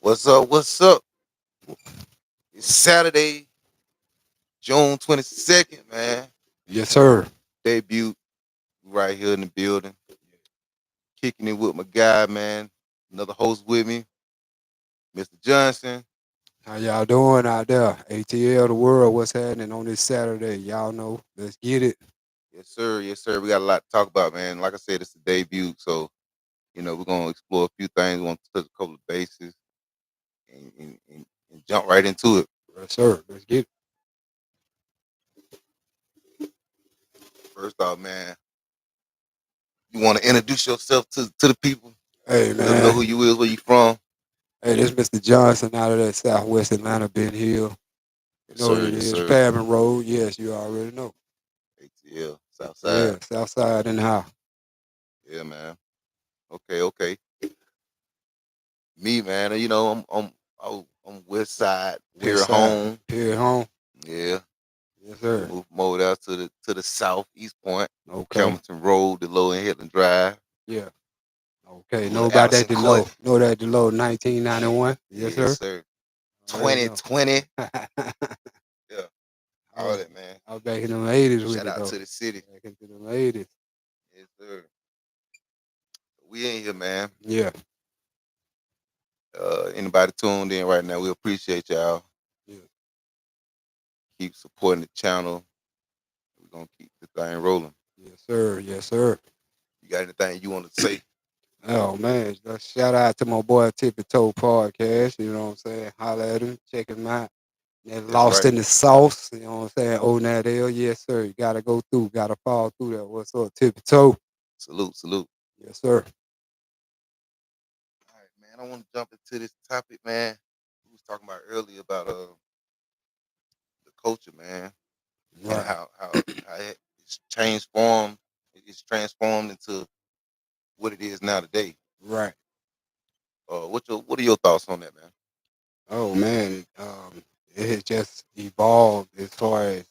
What's up? What's up? It's Saturday, June 22nd, man. Yes, sir. Debut right here in the building. Kicking it with my guy, man. Another host with me, Mr. Johnson. How y'all doing out there? ATL, the world, what's happening on this Saturday? Y'all know. Let's get it. Yes, sir. Yes, sir. We got a lot to talk about, man. Like I said, it's a debut. So, we're going to explore a few things. We're going to touch a couple of bases and jump right into it. Yes, sir. Let's get it. First off, man, you want to introduce yourself to the people? Hey, Let them know man. who you is, where you from. Hey, this Mr. Johnson out of that Southwest Atlanta, Ben Hill. You Yes, know what sir. it Yes, is. sir. Fairman Road. Yes, you already know. ATL, Southside. Yeah, Southside in the house. Yeah, man. Okay, okay. Me, man, I'm West Side, West Pier Side. Home. Period home. Yeah, Yes, sir. moved out to the south, East Point, Okay. Campbellton Road, the Low and Hitland Drive, Yeah. Okay. Know little about that Allison Court. Delow. Know that Delow 1991. Yes, Yes, sir. sir. Already know. 2020. Yeah, I all was, that, man. I was back in them 80s with Shout it out though. to the city. Back into them 80s. Yes, sir. We in here, man. Yeah. Anybody tuned in right now, we appreciate y'all. Yeah. Keep supporting the channel. We're gonna keep the thing rolling. Yes, sir. Yes, sir. You got anything you want to say? Oh man, just shout out to my boy Tippy Toe Podcast. You know what I'm saying? Holla at him, check him out. And That's Lost right. in the Sauce. You know what I'm saying? Oh Nadell. Yes, sir. You gotta go through, gotta fall through that. What's up, Tippy Toe? Salute, salute. Yes, sir. All right, man. I want to jump into this topic, man. We was talking about earlier about the culture, man, and Right. how it's changed form. It's transformed into what it is now today. Right. What are your thoughts on that, man? Oh man. It has just evolved as far as,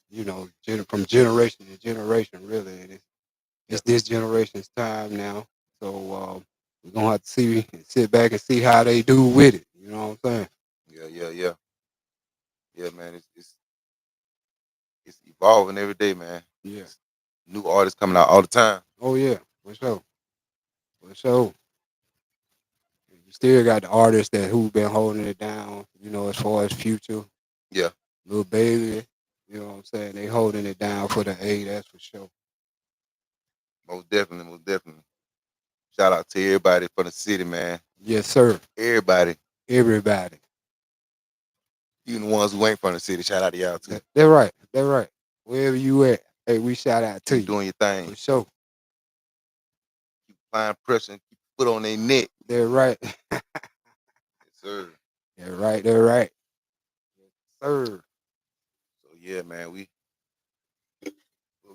from generation to generation, really. And Yeah, it's this generation's time now. So we're gonna have to sit back and see how they do with it. You know what I'm saying? yeah, man. It's evolving every day, man. Yeah. It's new artists coming out all the time. Oh yeah, for sure. For sure. You still got the artists that who been holding it down, as far as future, Yeah, little baby, you know what I'm saying? They holding it down for the A, that's for sure. most definitely, most definitely. Shout out to everybody from the city, man. Yes, sir. Everybody, Everybody. even the ones who ain't from the city. Shout out to y'all too. They're right. They're right. Wherever you at, hey, we shout out to Keep you. doing your thing. For sure. Keep applying pressure and keep your foot on their neck. They're right. Yes, sir. They're right. They're right. Yes, sir. So yeah, man, we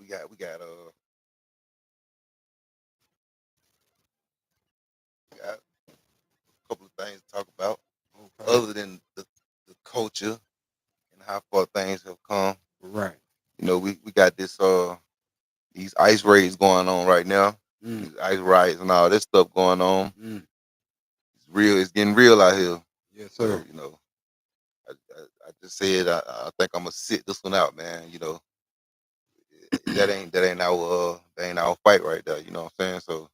got got a couple of things to talk about Okay. other than the culture and how far things have come. Right. We got these ice raids going on right now. Mm, These ice riots and all this stuff going on. mm. It's real. It's getting real out here. Yes, So sir. I just said I think I'm gonna sit this one out, man. That ain't our fight right there. You know what I'm saying? So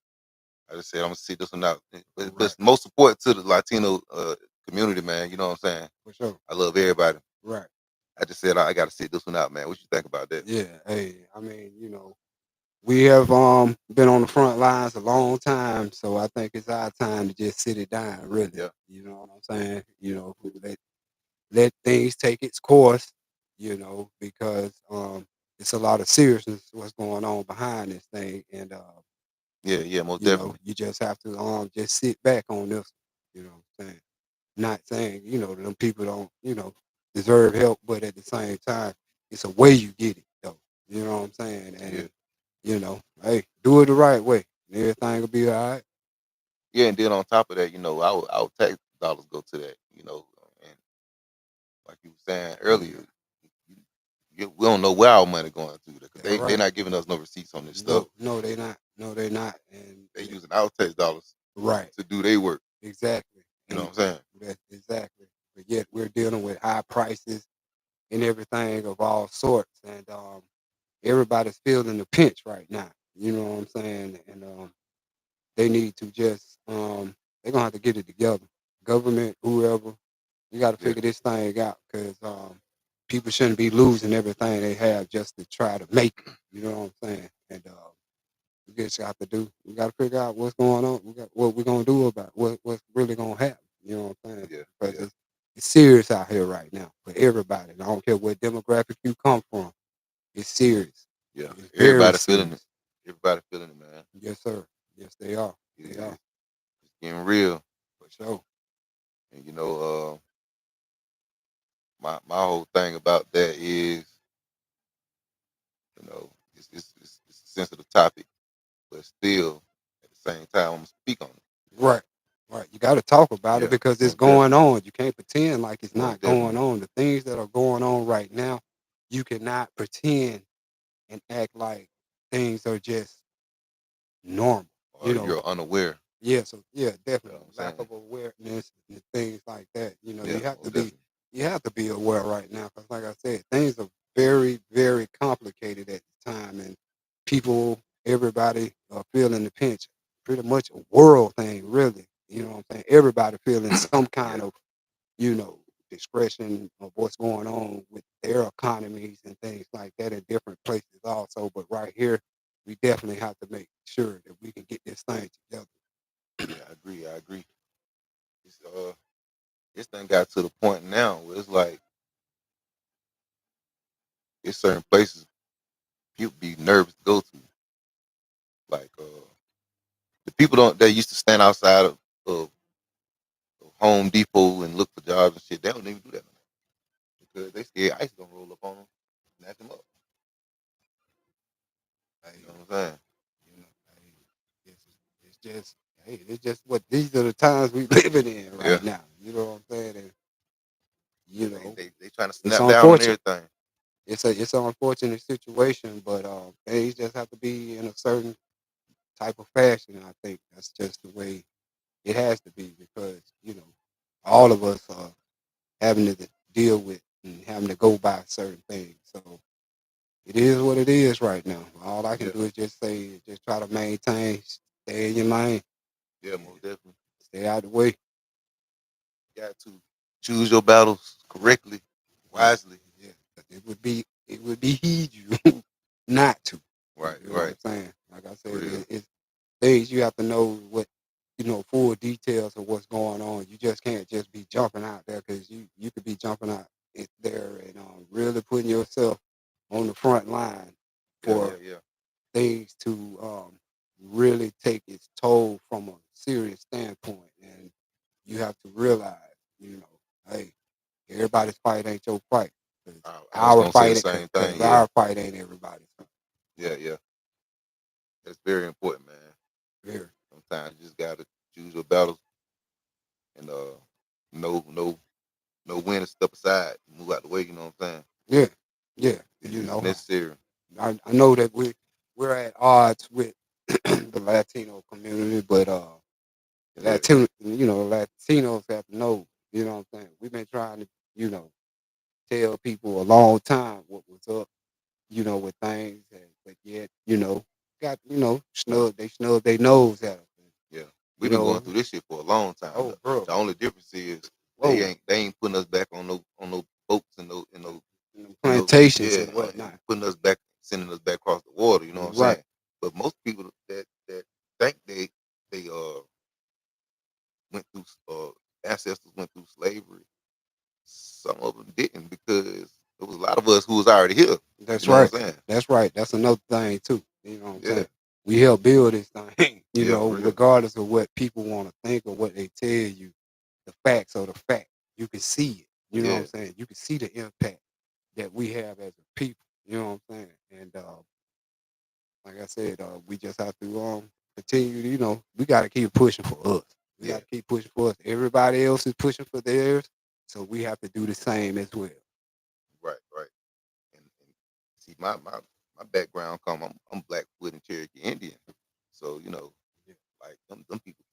I just said I'm gonna sit this one out. But Right. most support to the Latino community, man. You know what I'm saying? For sure. I love everybody. Right. I just said I got to sit this one out, man. What you think about that? Yeah. Hey, I mean, we have been on the front lines a long time, so I think it's our time to just sit it down, really. Yeah, You know what I'm saying? Let things take its course, because it's a lot of seriousness what's going on behind this thing, and yeah, most definitely. you just have to just sit back on this. You know what I'm saying? Not saying them people don't deserve help, but at the same time, it's a way you get it though. You know what I'm saying? Yeah, And hey, do it the right way, and everything will be all right. yeah, and then on top of that, our tax dollars go to that. And like you were saying Oh earlier, yeah, we don't know where our money going to because that's they're right. not giving us no receipts on this stuff. No, no, they not. No, they not. And They using our tax dollars right, to do their work. exactly. You know and what I'm saying? that's exactly. But yet we're dealing with high prices and everything of all sorts, and everybody's feeling the pinch right now. You know what I'm saying? And they need to just they're gonna have to get it together. Government, whoever, you got to Yeah, figure this thing out because people shouldn't be losing everything they have just to try to make it. You know what I'm saying? And we just got to do. We got to figure out what's going on. We got what we're gonna do about it, what's really gonna happen. You know what I'm saying? yeah, Because yeah, it's serious out here right now for everybody. And I don't care what demographic you come from. It's serious. yeah. It's very Everybody feeling it. serious. Everybody feeling it, man. Yes, sir. Yes, they are. They are It's getting real. for sure. And my whole thing about that is, it's a sensitive topic, but still at the same time I'm gonna speak on it. Right. Right. You got to talk about it Yeah, because it's most going definitely, on. You can't pretend like it's most not going definitely. on. The things that are going on right now, you cannot pretend and act like things are just normal. Or You know, you're unaware. yeah, so yeah, You know definitely what I'm lack saying? of awareness and things like that. Yeah, most definitely. You have to be aware right now because, like I said, things are very, very complicated at the time, and people, everybody are feeling the pinch. Pretty much a world thing, really. You know what I'm saying? Everybody feeling some kind Yeah, of, you know, discretion of what's going on with their economies and things like that in different places also. But right here, we definitely have to make sure that we can get this thing together. yeah, I agree. I agree. It's, this thing got to the point now where it's like it's certain places people be nervous to go to. Like the people don't that used to stand outside of Home Depot and look for jobs and shit. They don't even do that no more because they scared ICE gonna roll up on them, snatch them up. Hey, You know what I'm saying? hey, it's just, hey, it's just what these are the times we living in Yeah, right now. You know what I'm saying? And you they know, they they trying to it's snap down on unfortunate. everything. It's an unfortunate situation, but things just have to be in a certain type of fashion. I think that's just the way it has to be because all of us are having to deal with and having to go by certain things. So it is what it is right now. All I can Yeah, do is just say, just try to maintain, stay in your lane, yeah, most definitely. stay out of the way. You got to choose your battles correctly, Yeah, wisely. yeah. 'Cause it would behead you not to. Right, You know what right. I'm saying? Like I For said, real. it's things you have to know what full details of what's going on. You just can't just be jumping out there because you could be jumping out there and really putting yourself on the front line Yeah, yeah, for yeah. things to really take its toll from a serious standpoint. And you have to realize, hey, everybody's fight ain't your fight. 'Cause I was gonna say the same cause thing. Yeah, our fight ain't everybody's fight. yeah, yeah. That's very important, man. Very. Sometimes you just gotta choose your battles and know when to step aside, move out the way. You know what I'm saying? Yeah. Yeah. It's necessary. I know that we're at odds with the Latino community, but the Yeah, Latinos have to know, what I'm saying? We've been trying to, you know, tell people a long time what was up, with things, but yet, got, they snub their nose at us. yeah. You We've been going know, through this shit for a long time. oh, bro, The only difference is whoa, they ain't putting us back on no boats and plantations yeah, and whatnot. putting us back, sending us back across the water. You know what I'm Right. saying? But most people that think they went through ancestors went through slavery. Some of them didn't because there was a lot of us who was already here. You That's know what right. I'm saying? That's right. That's another thing too. You know what I'm Yeah, saying? We help build this thing, yeah, for real. regardless of what people want to think or what they tell you. The facts are the fact. You can see it. You know what Yeah, I'm saying? You can see the impact that we have as a people. You know what I'm saying? And like I said, we just have to continue. We got to keep pushing for us. We yeah. got to keep pushing for us. Everybody else is pushing for theirs, so we have to do the same as well. Right, right. And see, my background I'm Blackfoot and Cherokee Indian. So like them people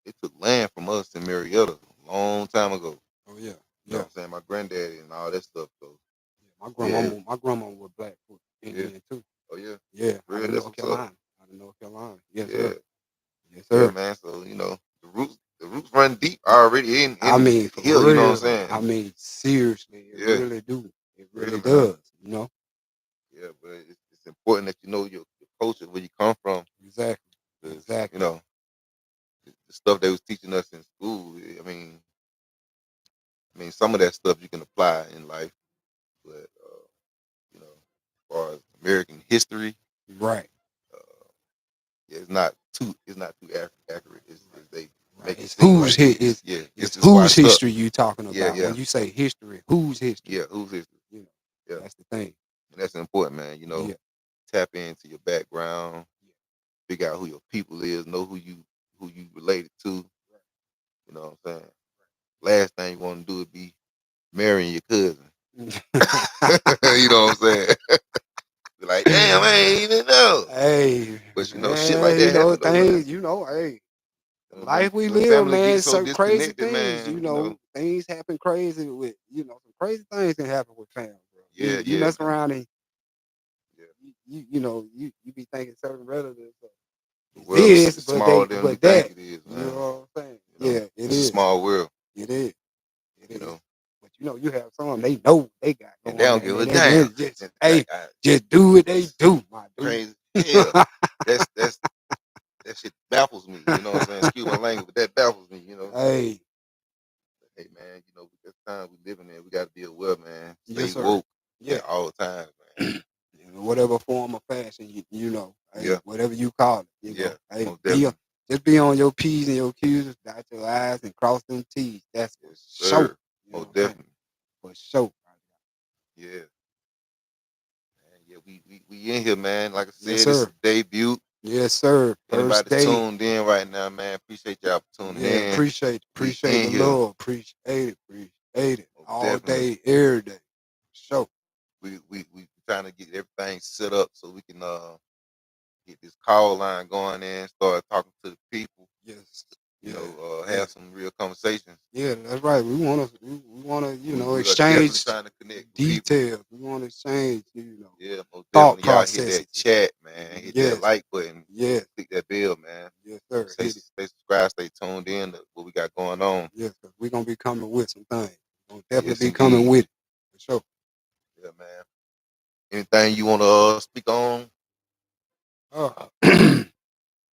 they took land from us in Marietta a long time ago. Oh yeah, You know yeah. what I'm saying? My granddaddy and all that stuff. So My yeah, grandmama was Blackfoot yeah. Indian too. Oh yeah, Yeah, out real. of That's North what's up. Carolina. Out of North Carolina. Yes, Yeah, sir. Yes, yeah, sir. man. So the roots run deep already I in mean, for here. You know what I'm real. I saying? mean, seriously, it Yeah, really do. It really real man. does. You know. Yeah, but it's important that you know your culture, where you come from, Exactly. because you Exactly. know the stuff they was teaching us in school. I mean, some of that stuff you can apply in life, but you know, as far as American history, Right. uh, yeah, it's not too accurate as they Right. make it It's seem whose like it hit is. is Yeah, it's it's whose washed up. history you talking Yeah, about when yeah, you say history? Whose history? yeah. Who's history? You know, Yeah, that's the thing. and that's important, man. You know, Yeah. tap into your background, figure out who your people is, know who you related to. You know what I'm saying? Last thing you want to do is be marrying your cousin. You know what I'm saying? Be like, damn, I ain't even know. Hey, But you know, shit like man, you that know happen though, man. things. You know, hey, the When life we when live, family man, gets so some crazy disconnected, things. man, You know, things happen crazy with. You know, some crazy things can happen with family, bro. yeah, You yeah, mess man. around and Yeah. you know you be thinking certain relatives The is world this, is but smaller than you think that. it is, You man. know what I'm saying? You know, Yeah, it it's a is. small world, It is. It you is. know. But you know, you have some they know what they got And they going, don't man, give and a they damn. really just And hey, I just do what they do, my dude. crazy. Yeah. That's that shit baffles me. You know what I'm saying? Excuse my language, but that baffles me, you know. Hey, Hey man, you know, this time we living in, we gotta be aware, man. yes, Stay sir. woke Yeah. at all times, man. You know, whatever form of fashion you know, hey, Yeah, whatever you call it, you yeah, know, hey, most definitely. just be on your P's and your Q's, dot your I's and cross them T's. That's for Yes, sure. sir. You know Most what I'm saying? definitely. For sure. Yeah. Man, yeah, we in here, man. Like I Yes, said, this is sir. debut. Yes, sir. First Anybody that's day. tuned in right now, man, appreciate y'all for tuning Yeah, in. We appreciate in the here. love. Appreciate it. Most All definitely. day, every day. Sure. We trying to get everything set up so we can get this call line going in, start talking to the people, Yes. you Yeah. know, Yeah. have some real conversations. Yeah, that's right. We wanna, you know, We are definitely exchange trying to connect with people. details. We wanna exchange, you know, Yeah, most thought definitely. Y'all hit that processes. chat, man. Hit that Yes. like button. Yes. Click that bell, man. Yes, sir. Stay, Hit it. stay subscribed. Stay tuned in to what we got going on. Yes, because we're gonna be coming with some things. We're gonna Yes, definitely be coming indeed. with it. For sure. Yeah, man. Anything you want to speak on?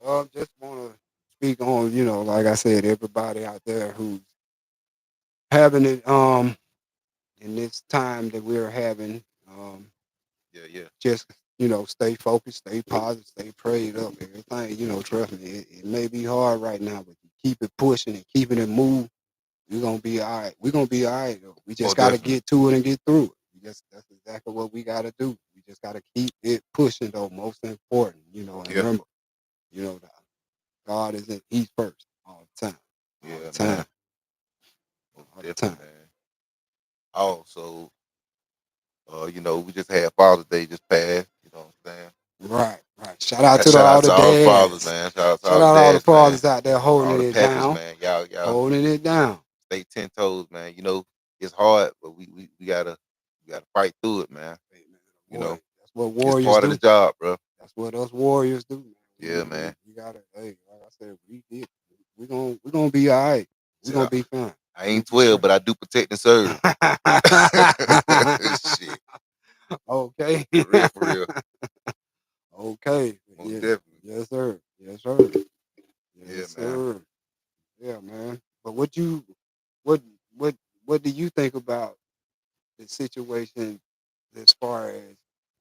Uh, just wanna speak on, you know, like I said, everybody out there who's having it in this time that we're having, Yeah, yeah. just you know, stay focused, stay positive, stay prayed up. Everything, you know, trust me, it may be hard right now, but you keep it pushing and keeping it moving. We're gonna be all right. We're gonna be all right. Though. We just Most gotta definitely. get to it and get through it. That's exactly what we gotta do. We just gotta keep it pushing though. Most important, you know, and Yeah, remember, you know, that God isn't He's first all the time, all the yeah, time, man. Most all the definitely, time. man. Also, you know, we just had Father's Day just passed. You know what I'm saying? Right, right. Shout out to Shout all out the to all the fathers, dads. man. Shout out to Shout all the out all the dads, man. fathers out there All holding the it pappers, down, man. Y'all holding it down. stay 10 toes, man. You know, it's hard, but we gotta fight through it, man. Hey, man, You boy, know, that's what it's warriors part of the do. job, bro. That's what us warriors do, man. Yeah, man. We gotta, hey, like I said, we gonna be all right. We're See, gonna be fine. I We ain't be 12, straight. but I do protect and serve. Shit, Okay. for real, for real. Okay. Most Yeah. definitely. Yes, sir. Yes, sir. Yeah, Yes, man. sir. Yeah, man. But what what what do you think about the situation as far as,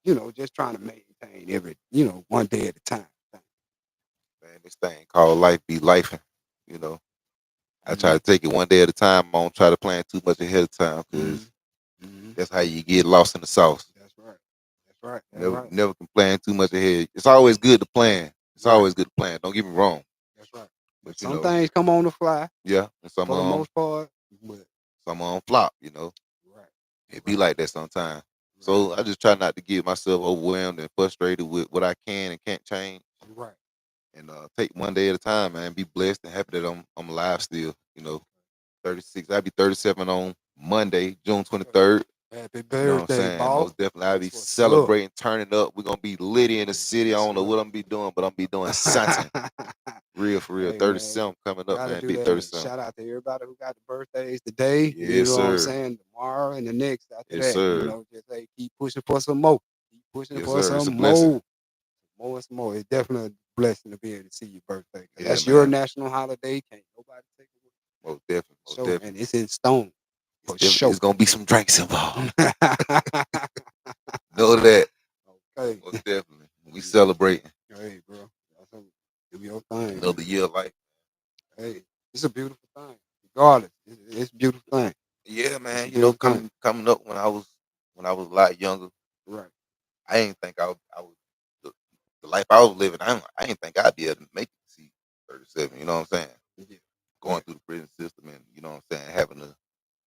you know, just trying to maintain you know, one day at a time? Man, this thing called life be life. You know, I try Mm-hmm. to take it one day at a time. I don't try to plan too much ahead of time Mm-hmm. because Mm-hmm. that's how you get lost in the sauce. That's right. That's right. That's Never, right. never can plan too much ahead. It's always good to plan. It's Right. always good to plan. Don't get me wrong. That's right. But But you some know, things come on the fly yeah, and for the most part. But some of them flop. You know, right. it be Right. like that sometimes. Right. So I just try not to get myself overwhelmed and frustrated with what I can and can't change, Right. and take one day at a time, man. Be blessed and happy that I'm alive still. You know, 36. I'll be 37 on Monday, June Okay. 23rd. Happy You know what I'm birthday, saying? boss. Most definitely, I'll be That's what's up. celebrating, turning up. We're gonna be litty in the city. I Yes, don't know what sir. I'm gonna be doing, but I'm gonna be doing something. Real for real. Hey, man, 37 coming up, gotta man. do Big that. And 37. shout out to everybody who got the birthdays today. You Yes, know what I'm sir. saying? Tomorrow and the next after Yes, that. You sir. know, just hey, keep pushing for some more. Keep pushing Yes, for sir. It's a some blessing. more. More and some more. It's definitely a blessing to be able to see your birthday. 'Cause Yeah, that's your man. national holiday. Can't nobody take it away. Most definitely. Most So, definitely. and it's in stone It's for definitely. sure. It's gonna be some drinks involved. Know that. Okay. Most definitely. We celebrating Hey, bro. Do your thing, another man. year of life. Hey, it's a beautiful thing. Regardless, it's a beautiful thing. Yeah, It's man. a You know, beautiful thing. coming up when I was a lot younger, Right. I ain't think I was the life I was living. I ain't think I'd be able to make it to see 37. You know what I'm saying? Yeah. Going Right. through the prison system, and you know what I'm saying, having to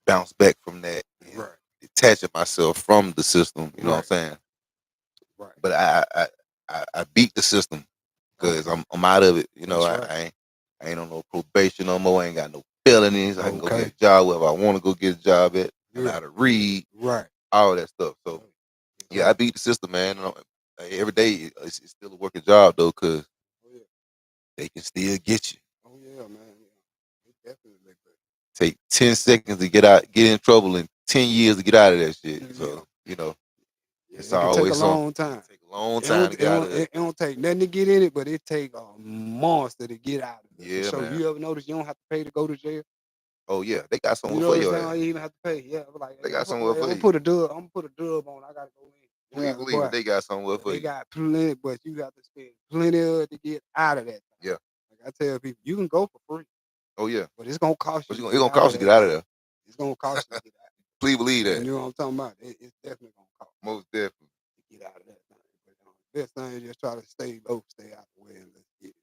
bounce back from that and Right. detaching myself from the system. You know what Right. I'm saying? Right. But I beat the system because Okay. I'm out of it. You know, That's right. I ain't on no probation no more. I ain't got no felonies. I can go get Okay. a job wherever I want to go get a job at. I know Yeah. how to read, Right. all that stuff. So yeah, I Right. beat the system, man. And every day it's still a working job though, cause Oh yeah. they can still get you. Oh yeah, man. Yeah. It definitely big. Take 10 seconds to get in trouble, and 10 years to get out of that shit. Yeah. So you know, Yeah. it's It can take a always something. long time. It take a long It time don't, to it get out don't, of it it. it don't take nothing to get in it, but it take a monster to get out of it. For Yeah, sure. man. You ever notice you don't have to pay to go to jail? Oh yeah, they got You somewhere know for what I'm your saying? ass. I ain't even have to pay. Yeah, I'm like, They hey, got somewhere I'm for gonna you. put a dub. I'm gonna put a dub on. I gotta go in. Please Yeah, believe boy. it. They got somewhere for They you. got plenty, but you got to spend plenty of it to get out of that thing. Yeah. Like I tell people, you can go for free, Oh yeah. but it's gonna cost you But to it's get gonna out of cost you to that get out of thing. there. It's gonna cost you to get out. Please believe You that. know what I'm talking about? It's definitely gonna cost Most definitely. you to get out of that thing. But the best thing is just try to stay low, stay out the way, and let's get it.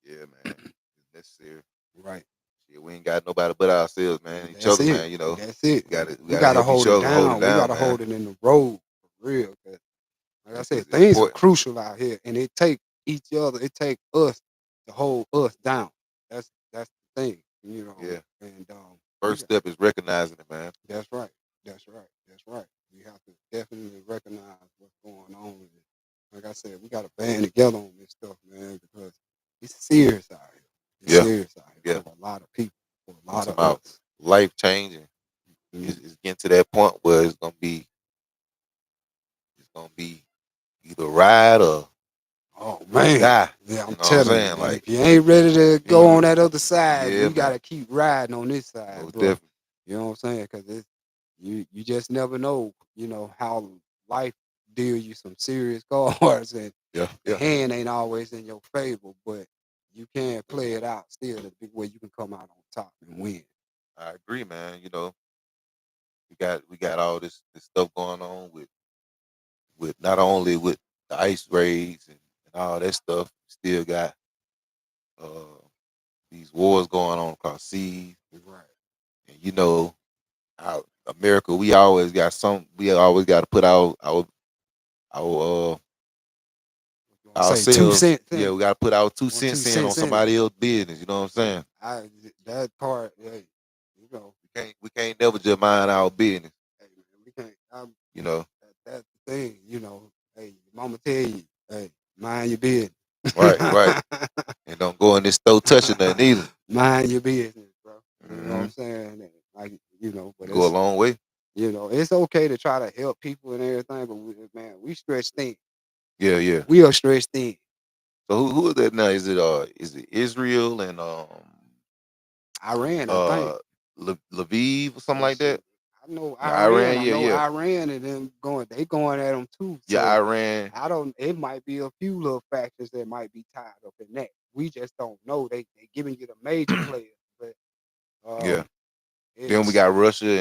Yeah, man. It's necessary. Right. Shit, we ain't got nobody but ourselves, man. Each That's other, it. man. You know, That's it. we We gotta gotta help each hold it other, hold it down. We down, gotta man. hold it in the road for real. 'Cause like I said, It's things are important. crucial out here, and it take each other. It take us to hold us down. That's the thing, you know. Yeah. And First step is recognizing it, man. that's right. That's right. That's right. We have to definitely recognize what's going on. And like I said, we got to band together on this stuff, man, because it's serious out here. It's Yeah. serious out here Yeah. for a lot of people, for a I'm lot talking of about us. life changing. Mhm. It's getting to that point where it's gonna be either ride or Oh man, die. yeah, I'm You know what I'm telling you, saying? man. Like, If you ain't ready to go on you, that other side, yeah, you man. gotta keep riding on this side, Most bro. definitely. You know what I'm saying? Because it's you just never know. You know how life deal you some serious cards, and Yeah. the Yeah. hand ain't always in your favor, but you can play it out still to be where you can come out on top and win. I agree, man. You know, we got all this stuff going on with not only with the ice raids and all that stuff. Still got uh these wars going on across seas, Right. and you know, America, we always got to put our You want to say two ourselves. cents Yeah, in? we got to put our two On two cents in on cents in it. somebody else's business. You know what I'm saying? I that part, hey, you know, We can't never just mind our business. hey man, we can't. You know, That's the thing, you know. Hey, your mama tell you, hey, mind your business. right, and don't go in this store touching nothing either. Mind your business, bro. You know what Hmm. I'm saying? And like, you know, but Go a it's long way. it's okay to try to help people and everything, but man, we stretched thin. Yeah, yeah. We are stretched thin. So who is that now? Is it Israel and Iran, I think. uh Lviv or something like Let's see. that? I know Yeah, Iran. Iran. I Yeah, know yeah, Iran and them they going at them too. yeah. So Iran. I don't. It might be a few little factors that might be tied up in that. We just don't know. They giving you the major players, but Yeah. Then we it's got Russia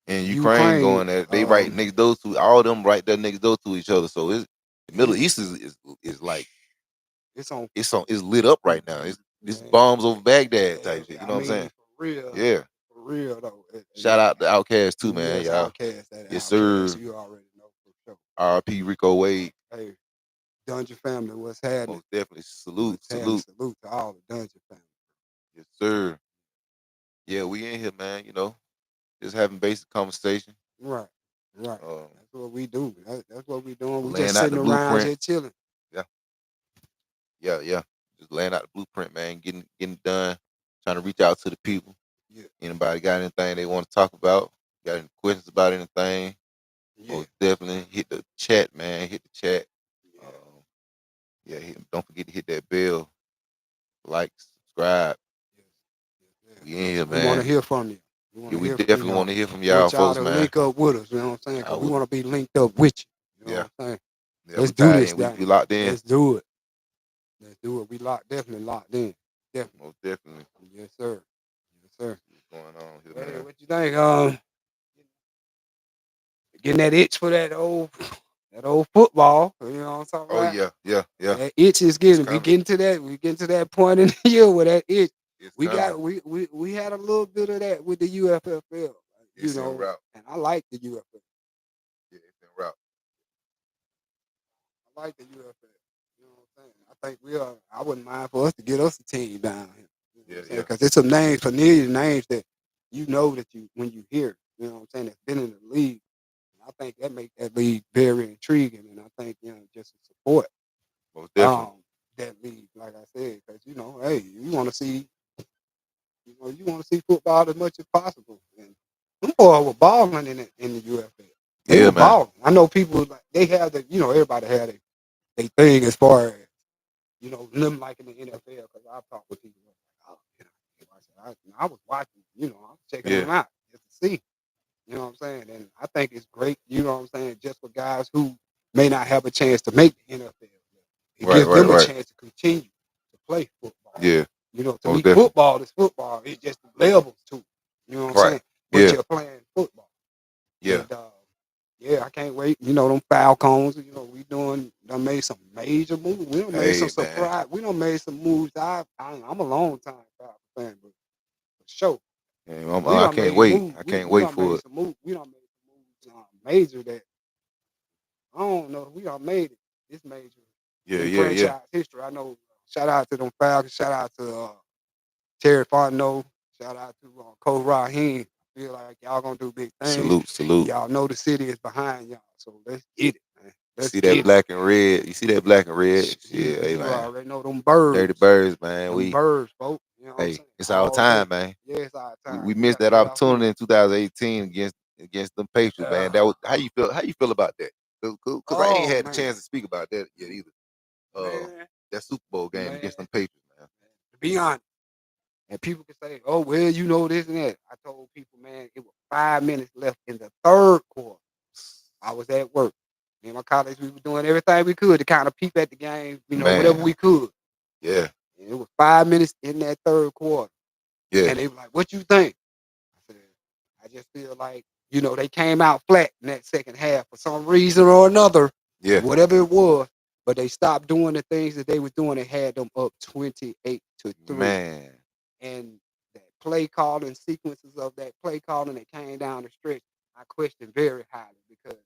and Ukraine Ukraine. going at. They right next those two. All of them right there next those to each other. So the Middle Yeah, East is like it's on. it's lit up right now. It's Man, bombs over Baghdad type shit. You I know what I'm mean, saying? for Yeah. real though. Shout out to Outkast too, man. Yes, Y'all. Outcast. That Yes, Outcast, sir. you already know for sure. R.P. Rico Wade. Hey, Dungeon family, what's happening? Most definitely. Salute, What's happening? salute. Salute to all the Dungeon family. Yes, sir. Yeah, we in here, man. Just having basic conversation. Right, right. Uh, That's what we do. That's what we doing. We laying just out sitting the around blueprint. here chilling. Yeah, yeah. Just laying out the blueprint, man. Getting it done. Trying to reach out to the people. Yeah, Anybody got anything they want to talk about? Got any questions about anything? yeah, Most definitely hit the chat, man. Hit the chat. yeah. Um, yeah, don't forget to hit that bell, like, subscribe. Yes, yes, We yes. in here, We want to man. hear from you. We want Yeah, to we hear from definitely want y'all. to hear from y'all, Want y'all folks, to man. link up with us. You know what I'm saying? I Because we would, want to be linked up with you. You know yeah, what I'm saying? yeah. Let's We do tied this in. We thing. locked in. Let's do it. Let's do it. We definitely locked in. Definitely. Most definitely. Yes, sir. Yes, sir. What's going on here, Hey, man? what you think? Getting that itch for that old football. You know what I'm talking Oh about? yeah, yeah, yeah. That itch is It's getting. We coming. getting to that. We getting to that point in the year where that itch. It's We coming. got we had a little bit of that with the UFFL. It's en route. And I like the UFL. Yeah, it's en route. I like the UFL. You know what I'm saying? I think I wouldn't mind for us to get us a team down here. You know what Yeah, I'm saying? yeah. Because it's some names, familiar names that you know that when you hear, you know what I'm saying, that's been in the league. And I think that make that league very intriguing. And I think, just to support Most definitely. that league, like I said, because, hey, you want to see football as much as possible. And them boys were balling in the UFL. They Yeah, were man. balling. I know people, like, they have everybody had a thing as far as, them liking the NFL, because I've talked with people like, oh, I was watching, I was checking Yeah. them out just to see, you know what I'm saying? And I think it's great, you know what I'm saying, just for guys who may not have a chance to make the NFL. It Right, gives right, them a right. chance to continue to play football. Yeah. To Most me, definitely. football is football. It's just levels to it. You know what I'm Right. saying? But Yeah. you're playing football. Yeah. And yeah, I can't wait. Them Falcons, we done made some major moves. We done made some Hey, man. surprise. We done made some moves. I'm a long time Falcon fan, but for sure, Yeah, we I done can't made wait. moves. I We can't we wait done for made it. some moves. We done made some moves major that I don't know. We done made it. This major Yeah, in yeah, yeah. franchise history. I know. Shout out to them Falcons. Shout out to Terry Fontenot. Shout out to Coach Raheem. I feel like y'all gonna do big things. Salute, salute. Y'all know the city is behind y'all, so let's get it, man. You Let's see that get it. black and red? You see that black and red? You, Yeah, hey, you man. already know them Dirty birds. Birds, man. Them birds, folks. You know what I'm Hey, saying? it's our All day. time, man. Yeah, it's our We time. We missed gotta that get off opportunity here. in 2018 against them Patriots, man. That was how you feel. How you feel about that? Because I ain't Oh had the man, chance to speak about that yet either. man, That Super Bowl game man. against them Patriots, man. To be honest, and people can say, "Oh well, you know this and that." I told people, man, it was 5 minutes left in the third quarter. I was at work. Me and my colleagues, we were doing everything we could to kind of peep at the game, whatever Man, we could. yeah, And it was 5 minutes in that third quarter. yeah, And they were like, "What you think?" I said, "I just feel like, they came out flat in that second half for some reason or another, yeah, whatever it was, but they stopped doing the things that they were doing and had them up 28-3. man. And that play calling, sequences of that play calling that came down the stretch, I questioned very highly because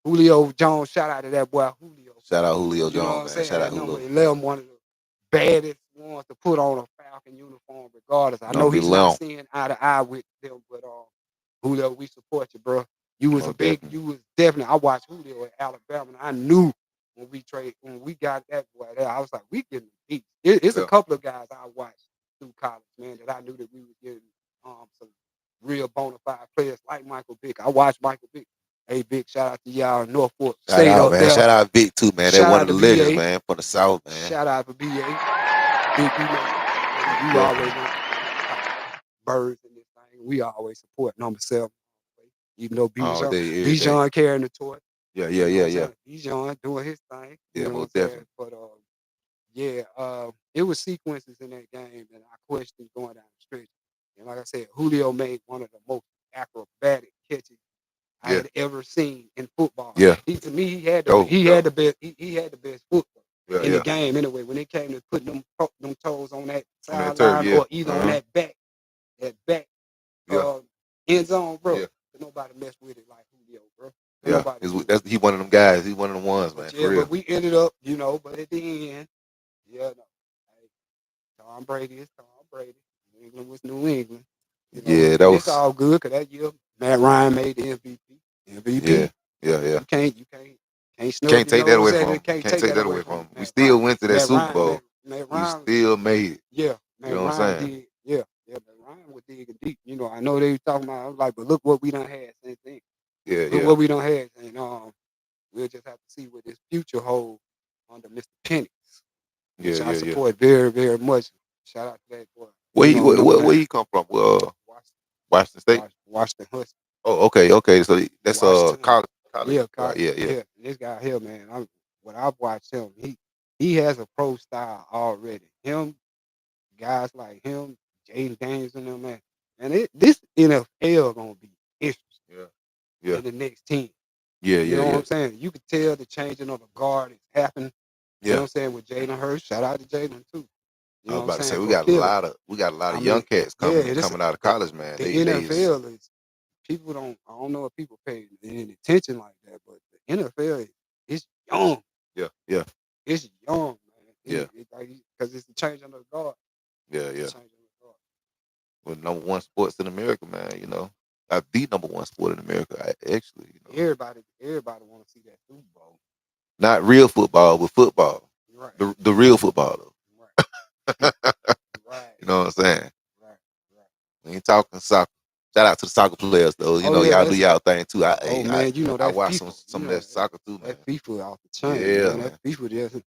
Julio Jones, shout out to that boy Julio. Shout out Julio You know what Jones, I'm man. saying? Shout out That number Julio. 11, one of the baddest ones to put on a Falcon uniform, regardless. I know Number he's not 11, seeing eye to eye with them, but Julio, we support you, bro. You was most definitely. definitely. I watched Julio at Alabama, and I knew when we got that boy there, I was like, we getting beat. It's a Yeah, couple of guys I watched through college, man, that I knew that we was getting some real bona fide players like Michael Vick. I watched Michael Vick. Hey, Vick, shout out to y'all in Norfolk shout State out, up man. there. Shout out Vic too, man. That's Shout one out of the to legends, BA. man, from the South, man. Shout out to BA. Big, Most you definitely. always know birds in this thing. We always support number 7. Even though All day, every day. Bijan carrying the torch. Yeah, yeah, You know what yeah, I'm yeah. saying? Bijan doing his thing. You Yeah, know what I'm most saying? definitely. But yeah, it was sequences in that game that I questioned going down the stretch. And like I said, Julio made one of the most acrobatic catches I Yeah, had ever seen in football. yeah. To me, he had Yo, yo. the best. He had the best football Yeah, in the yeah. game anyway. When it came to putting them toes on that On that turf, sideline yeah. or either on Uh-huh. that back Yeah, end zone, bro. yeah. Nobody mess with it like Julio, bro. Yeah. Nobody do it. He one of them guys. He one of them ones, man, But for yeah, real. but we ended up, but at the end, yeah, no. Hey, Tom Brady is Tom Brady. New England was New England. You know, Yeah, that and it's was all good because that year Matt Ryan made the MVP. yeah, MVP. yeah. You can't snub Can't your take that nose away at from it. him. Can't Can't take take that that away away from from him. We Matt Ryan. still went to that Matt Super Ryan, Bowl. Matt We Ryan, still made it. yeah, You Matt know what I'm Ryan saying? did, Matt Ryan was digging deep. You know, I know they were talking about. I was like, but look what we done had since then. Yeah, Look yeah, what we done had, and we'll just have to see what this future holds under Mr. Penix, yeah, which I yeah, yeah. support very, very much. Shout out to that boy. Where he Number where nine, he come from? Well, Washington, Washington State. Washington Huskies. Oh, okay, okay. So that's Washington. college. Right? Yeah, yeah, Yeah, this guy here, man. What I've watched him, he has a pro style already. Him, guys like him, Jaden Daniels and them, man. And this NFL gonna be interesting yeah, yeah, in the next 10. yeah, You yeah, know what yeah, I'm saying? You could tell the changing of the guard is happening. You know yeah. what I'm saying, with Jalen Hurts. Shout out to Jalen too. You I know was what I'm about to say saying? For Philly. we got a lot I of young mean, cats yeah, coming out of the, college, man. the They is NFL is people don't I don't know if people pay any attention like that, but the NFL is young. yeah, yeah, It's young, man. yeah, Because it's the change under the guard. yeah, It's yeah. the change under the guard. With number one sports in America, man. The number one sport in America, actually. Everybody want to see that Super Bowl. Not real football, but football. Right, The real football, right, though. right, You know what I'm saying? right, right. We ain't talking soccer. Shout out to the soccer players, though. Oh yeah, Y'all do that's y'all thing too. oh man, you know I that watch FIFA. some of that soccer too, man. That FIFA off the chain, Yeah, man. man. That FIFA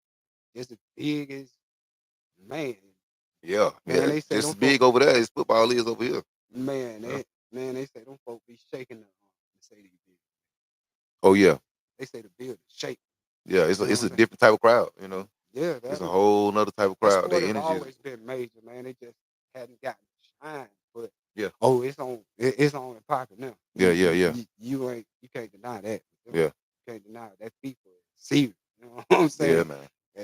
is the biggest man. Yeah, Man, yeah. they say Just them as folk big over there as football is over here. man, Yeah. they say them folk be shaking the Mercedes Benz. Oh yeah, They say the building shake. yeah. You know what It's I'm a saying? different type of crowd. You know, Yeah, it's a whole nother type of that crowd. sport Their has energy is always been major, man. They just hadn't gotten shine. But yeah, it's on and popping now. yeah, yeah, yeah, You can't deny that. You yeah, can't deny that people serious. You know what I'm yeah, saying? man. Yeah,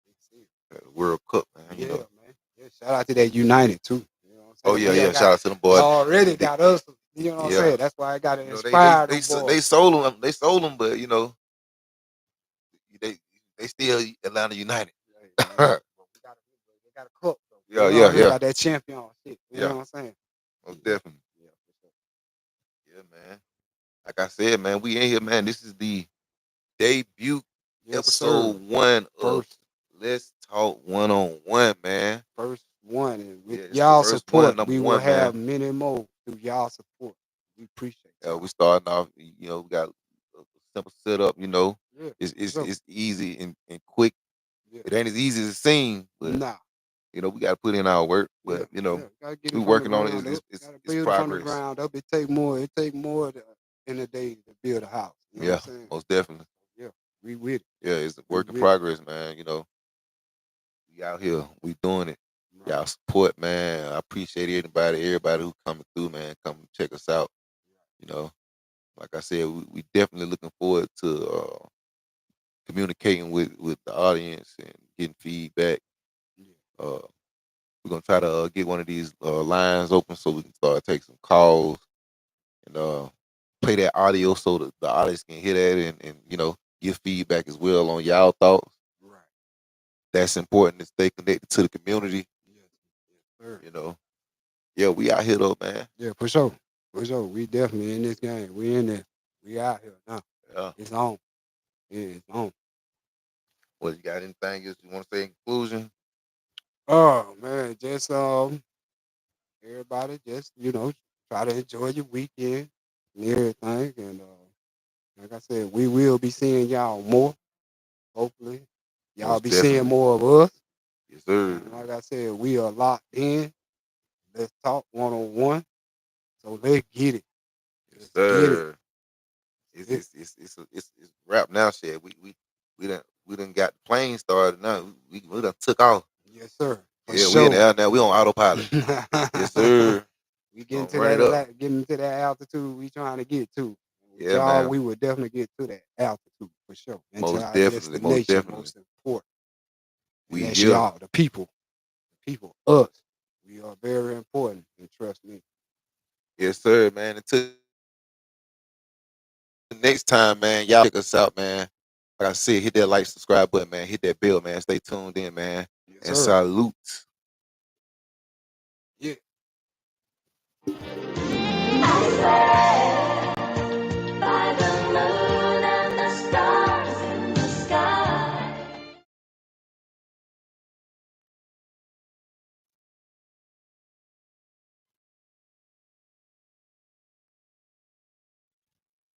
it's serious. World Cup, man. Yeah, man. Yeah, shout out to that United too. You know what I'm Oh saying? yeah, yeah. Shout out to them They boys. already They, got us. You know what I'm yeah. saying? That's why I gotta They they inspire they them so- boys. they sold them, but they they still Atlanta United. Hey, man, but they got a cup though. Yeah, We yeah, already yeah, got that championship. You know yeah. what I'm saying? Most definitely. Yeah, for sure. Yeah, man. Like I said, man, we in here, man. This is the debut Yes, sir. episode 1 of First, Let's Talk One on One, man. first one, and with Yeah, it's the y'all first one, support, number we will one, have man. many more through y'all support. We appreciate y'all. We starting off, we got a simple setup, Yeah, for It's sure. it's easy and quick. Yeah. It ain't as easy as it seems, but Nah. we got to put in our work. Yeah, But yeah. Gotta get we it from the working on it. ground up. It's Gotta it's build it from the progress. ground up. It take more. It take more in a day to build a house. You know what Yeah, I'm saying? most definitely. Yeah, we with it. Yeah, it's a We work in with it. progress, man. We out here, we doing it. Right. Y'all support, man. I appreciate everybody who coming through, man. Come check us out. You know, like I said, we definitely looking forward to communicating with the audience and getting feedback. Yeah. Uh, we're gonna try to get one of these lines open so we can start take some calls and play that audio so that the audience can hear that and give feedback as well on y'all thoughts. Right. That's important to stay connected to the community. Yes. Yes, sir. Yeah, we out here though, man. Yeah, for sure. For sure. We definitely in this game. We in there. We out here now. Yeah. It's on. Yeah, it's on. Well, you got anything else you want to say in conclusion? Oh man, just everybody just try to enjoy your weekend and everything. And like I said, we will be seeing y'all more. Hopefully, y'all Most be seeing definitely. more of us. Yes, sir. And like I said, we are locked in. Let's talk 1-on-1. So let's get it. Yes, Let's get it. sir. It's wrap now, shit. We done got the plane started now. We done took off. Yes, sir. For Yeah, we in the sure. air now. We on autopilot. Yes, sir. We Gonna run it up. getting to that altitude we trying to get to. With Yeah, y'all, man. we would definitely get to that altitude for sure. And to Most our definitely. Most destination, definitely. most important. And We that's here. y'all, the people. The people, us. We are very important, and trust me. Yes, sir, man. Until next time, man. Y'all check us out, man. Like I said, hit that like, subscribe button, man. Hit that bell, man. Stay tuned in, man. Yes, And sir. salute.